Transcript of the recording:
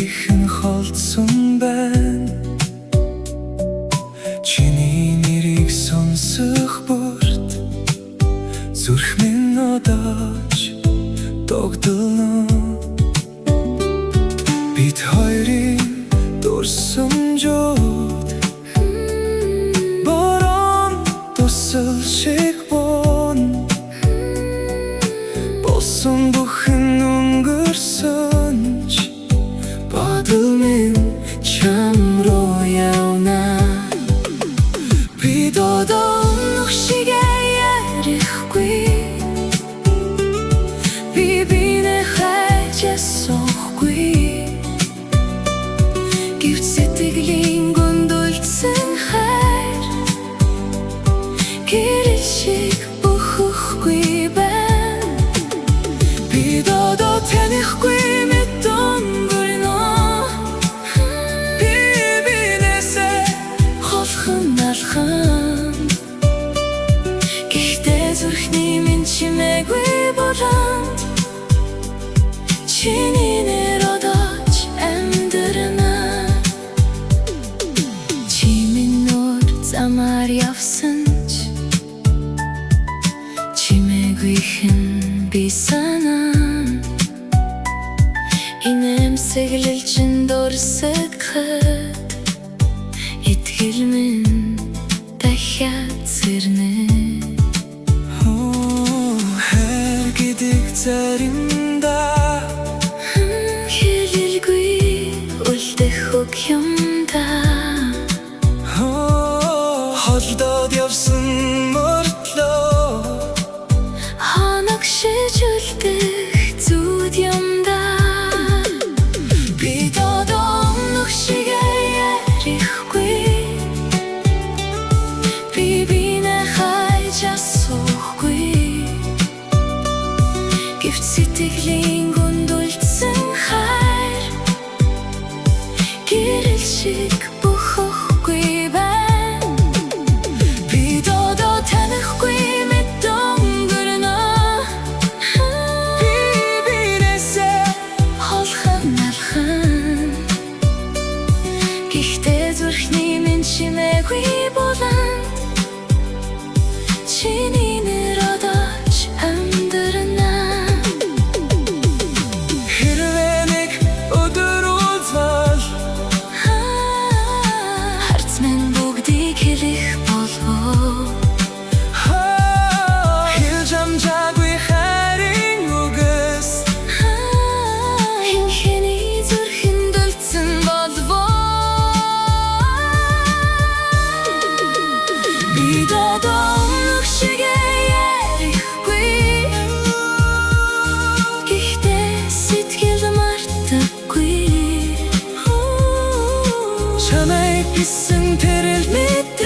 ихэн холдсон байна. Чиний нэрийг сонсох бүрт зүрх минь одооч догдолно. Бид хоёрын дурсамжууд борон тусал шиг бон болсон бүхэн өнгөрсөн ч бодол минь чам руу явна. Бид одоо өнөх шигээ ярихгүй, би бинээ хайж ясахгүй. Гэвч сэтгэлийн гүндүүлсэн хайр гэрэл шиг бүхэхгүй байна. Бид одоо танихгүй мэт өнгөрнө. Би бинээсээ холхон алхан. Гэхдээ зүрхний минь чимээгүй болоод чиний нэр одооч амьдрна. Чи минь нуур замаар явсан ч чимээгүй хэн би санаа. Инээмсэглэл чин дурсагхад итгэл минь дахиад сэрнэ. Хайр гэдэг заримдаа хэлэлгүй үлдэх үг юмдаа. Холдоод явсан мөртлөө хоног шижүүлдэх зүуд юмдаа. Бид одоо өнөх шигээ ярихгүй, би бинээ хайж асуухгүй. Гэвч сэтгэлийн гүндүүлсэн хайр гэрэл шиг бүхэхгүй байна. Бид одоо танихгүй мэт өнгөрнө. Би бинээсээ холхон алхан. Гэхдээ зүрхний минь чимээгүй болоод чиний нэр одооч амьдрна. Хэрвээ нэг өдөр уулзвал харц минь бүгдийг хэлэх болов. Хэлж амжаагүй хайрын үгс хэн хэний зүрхэнд үлдсэн болов. Бид одоо өнөх шигээ ярихгүй, гэхдээ сэтгэл мартахгүй. Чамайг бисэн тэрэл мэт